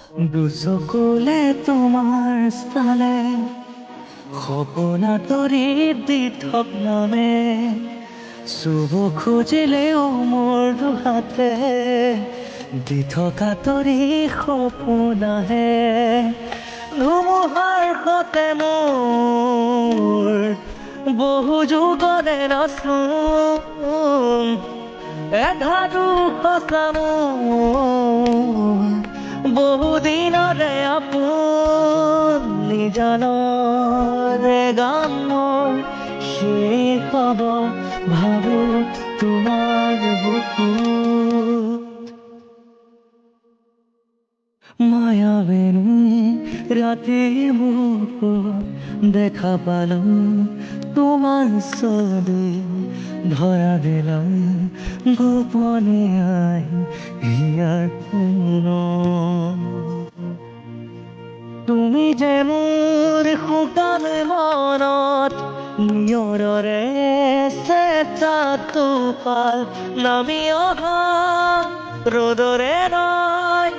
দুচকুলে তোমাৰ চালে সপোনা তৰি দি থপনামে চুব খুজিলেও মোৰ দুহাতে দি থকা তৰি সপোনাহে ধুমুহাৰ সতে মোৰ বহু যুগৰে ৰচোন এধাতু সঁচা মোৰ বহু দিনৰে আপুনি জানৰে গান মোৰ শেষ হ'ব ভাবো তোমাৰ বুকুত মায়াবেনী ৰাতি বুকুত দেখা পালো তোমাৰ ছবি ধৰা দিলাম গোপনে আই হিয়াৰ কোণত তুমি যে মোৰ শুকান মনত নিয়ৰৰে চেঁচাটো পাল নামি অহা ৰ'দৰে নয়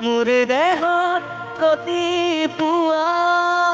মোৰ দেহত গতি পোৱা